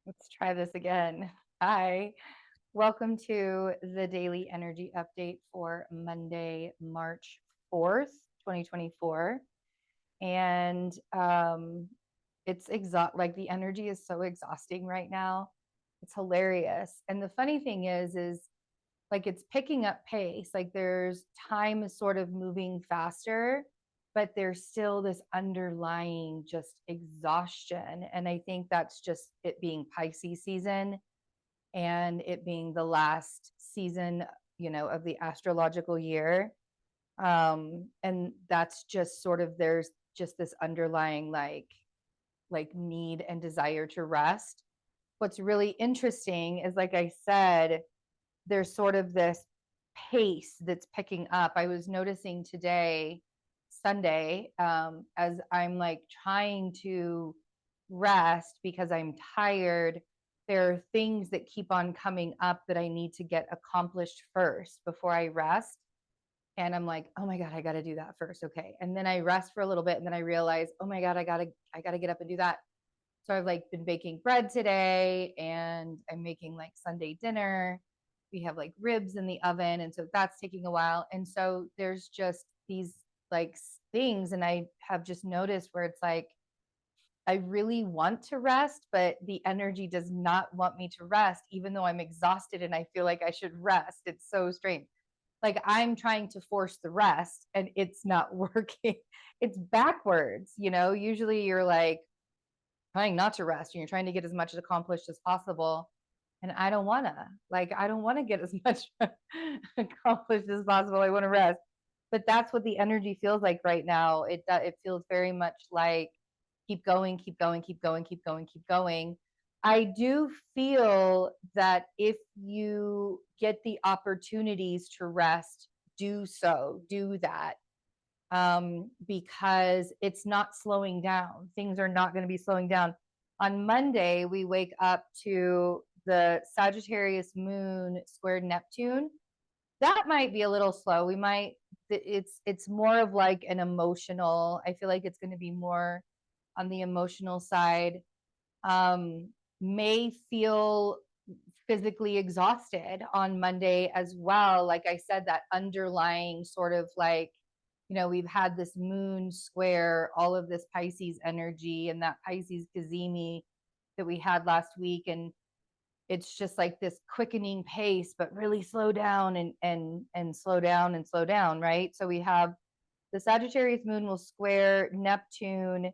Let's try this again. Hi, welcome to the daily energy update for Monday, March 4th, 2024. And it's like the energy is so exhausting right now. It's hilarious. And the funny thing is like it's picking up pace. Like there's time is sort of moving faster, but there's still this underlying just exhaustion. And I think that's just it being Pisces season and it being the last season, of the astrological year. And that's just sort of there's just this underlying like need and desire to rest. What's really interesting is, like I said, there's sort of this pace that's picking up. I was noticing today, Sunday, as I'm like trying to rest because I'm tired, there are things that keep on coming up that I need to get accomplished first before I rest. And I'm like, oh my God, I got to do that first. Okay. And then I rest for a little bit and then I realize, oh my God, I got to get up and do that. So I've like been baking bread today and I'm making like Sunday dinner. We have like ribs in the oven. And so that's taking a while. And so there's just these like things. And I have just noticed where it's like, I really want to rest, but the energy does not want me to rest, even though I'm exhausted and I feel like I should rest. It's so strange. Like I'm trying to force the rest and it's not working. It's backwards. Usually you're like, trying not to rest and you're trying to get as much accomplished as possible. And I don't want to get as much accomplished as possible. I want to rest. But that's what the energy feels like right now. It feels very much like keep going, keep going, keep going, keep going, keep going. I do feel that if you get the opportunities to rest, do so, do that, because it's not slowing down. Things are not going to be slowing down. On Monday, we wake up to the Sagittarius moon squared Neptune. That might be a little slow. It's more of like an emotional, I feel like it's going to be more on the emotional side. Um, may feel physically exhausted on Monday as well. Like I said, that underlying sort of like, we've had this moon square, all of this Pisces energy and that Pisces Kazemi that we had last week. And it's just like this quickening pace, but really slow down and slow down and slow down, right? So we have the Sagittarius moon will square Neptune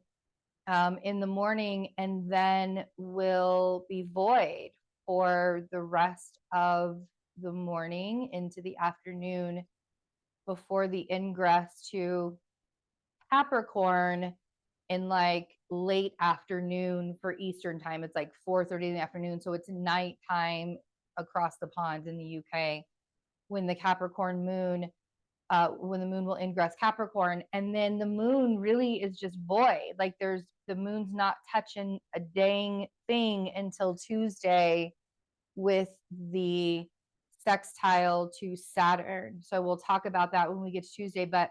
in the morning and then will be void for the rest of the morning into the afternoon before the ingress to Capricorn in like late afternoon for Eastern time. It's like 4:30 in the afternoon. So it's nighttime across the pond in the UK when the Capricorn moon, when the moon will ingress Capricorn. And then the moon really is just void. Like the moon's not touching a dang thing until Tuesday with the sextile to Saturn. So we'll talk about that when we get to Tuesday, but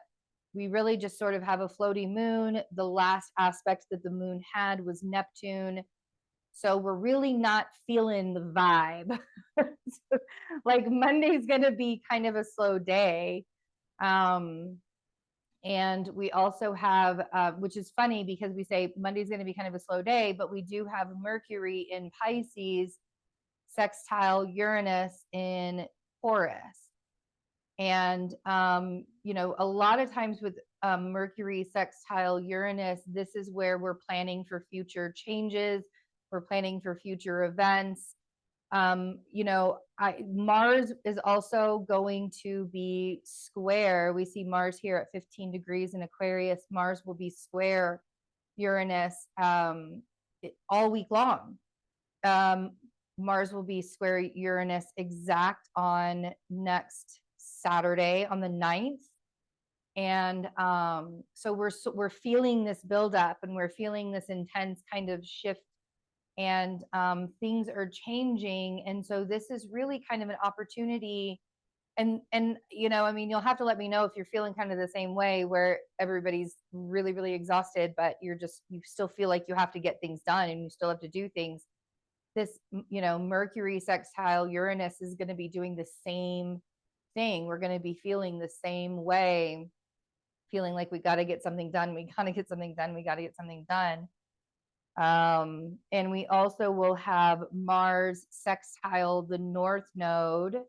we really just sort of have a floaty moon. The last aspect that the moon had was Neptune. So we're really not feeling the vibe. Like Monday's going to be kind of a slow day. Um, and we also have, which is funny because we say Monday's going to be kind of a slow day, but we do have Mercury in Pisces sextile Uranus in Taurus. And, a lot of times with Mercury sextile Uranus, this is where we're planning for future changes. We're planning for future events. Mars is also going to be square. We see Mars here at 15 degrees in Aquarius. Mars will be square Uranus all week long. Mars will be square Uranus exact on next Saturday on the 9th. And so we're feeling this buildup and we're feeling this intense kind of shift, and things are changing. And so this is really kind of an opportunity. And you'll have to let me know if you're feeling kind of the same way where everybody's really, really exhausted, but you still feel like you have to get things done and you still have to do things. this, Mercury sextile Uranus is going to be doing the same thing. We're going to be feeling the same way, feeling like we got to get something done. We got to get something done. We got to get something done. And we also will have Mars sextile the North Node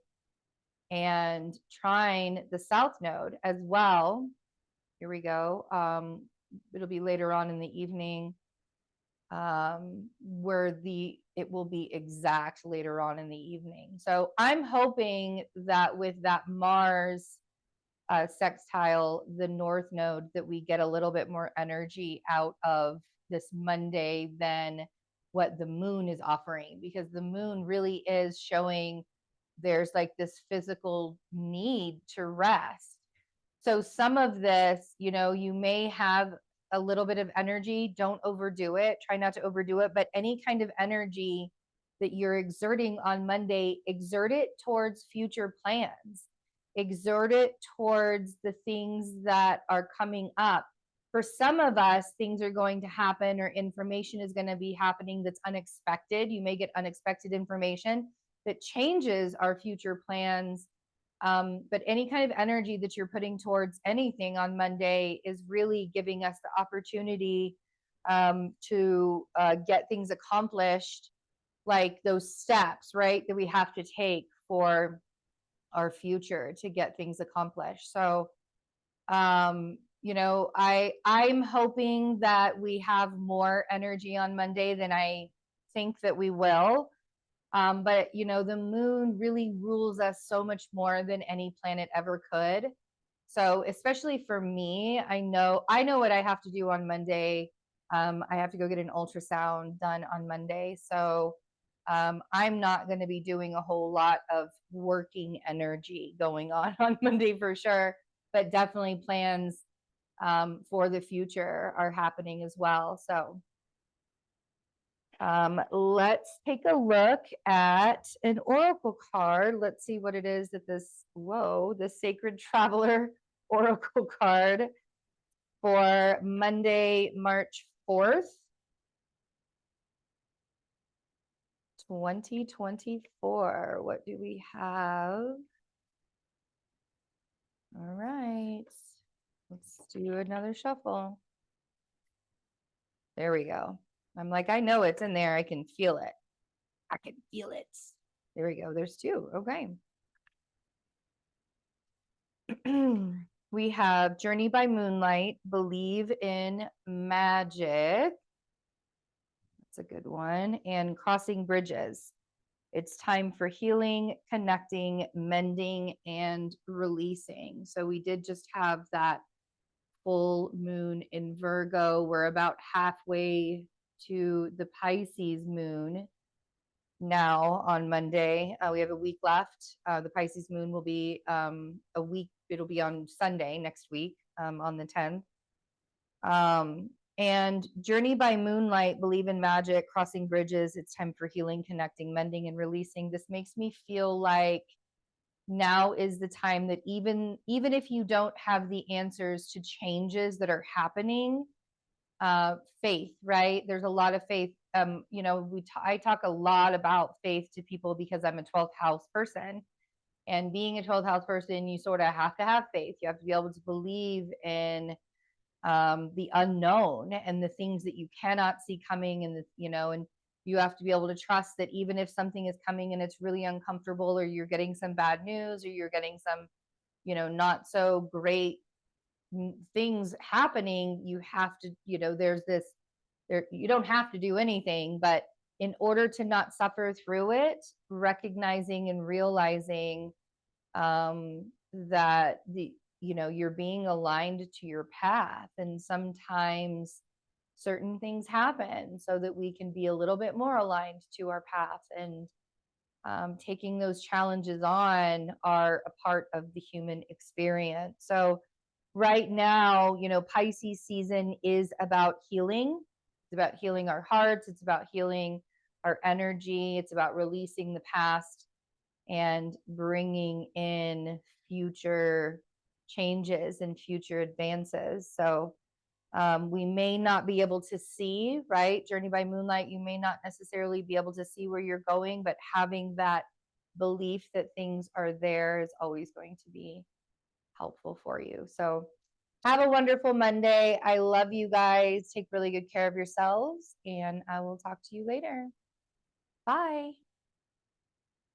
and trine the South Node as well. Here we go. It'll be later on in the evening, where it will be exact later on in the evening. So I'm hoping that with that Mars sextile the North Node, that we get a little bit more energy out of this Monday than what the moon is offering, because the moon really is showing there's like this physical need to rest. So some of this, you may have a little bit of energy. Don't overdo it. Try not to overdo it. But any kind of energy that you're exerting on Monday, exert it towards future plans. Exert it towards the things that are coming up. For some of us, things are going to happen, or information is going to be happening that's unexpected. You may get unexpected information that changes our future plans. But any kind of energy that you're putting towards anything on Monday is really giving us the opportunity to get things accomplished, like those steps, right, that we have to take for our future to get things accomplished. So, I'm hoping that we have more energy on Monday than I think that we will. But the moon really rules us so much more than any planet ever could. So especially for me, I know what I have to do on Monday. I have to go get an ultrasound done on Monday. So I'm not going to be doing a whole lot of working energy going on Monday for sure, but definitely plans for the future are happening as well. So let's take a look at an oracle card. Let's see what it is that the Sacred Traveler oracle card for Monday, March 4th, 2024. What do we have? All right, let's do another shuffle. There we go. I'm like, I know it's in there. I can feel it. I can feel it. There we go. There's two. Okay. We have Journey by Moonlight, Believe in Magic. That's a good one. And Crossing Bridges. It's time for healing, connecting, mending, and releasing. So we did just have that full moon in Virgo. We're about halfway to the Pisces moon now on Monday. We have a week left. The Pisces moon will be a week. It'll be on Sunday next week, on the 10th. And Journey by Moonlight, Believe in Magic, Crossing Bridges. It's time for healing, connecting, mending, and releasing. This makes me feel like now is the time that even if you don't have the answers to changes that are happening, faith, right? There's a lot of faith. I talk a lot about faith to people because I'm a 12th house person, and being a 12th house person, you sort of have to have faith. You have to be able to believe in the unknown and the things that you cannot see coming, and and you have to be able to trust that even if something is coming and it's really uncomfortable, or you're getting some bad news, or you're getting some not so great things happening, you have to, there's this, you don't have to do anything, but in order to not suffer through it, recognizing and realizing that you're being aligned to your path, and sometimes certain things happen so that we can be a little bit more aligned to our path, and taking those challenges on are a part of the human experience. So right now, Pisces season is about healing. It's about healing our hearts. It's about healing our energy. It's about releasing the past and bringing in future changes and future advances. So We may not be able to see, right? Journey by Moonlight, you may not necessarily be able to see where you're going, but having that belief that things are there is always going to be helpful for you. So have a wonderful Monday. I love you guys. Take really good care of yourselves, and I will talk to you later. Bye.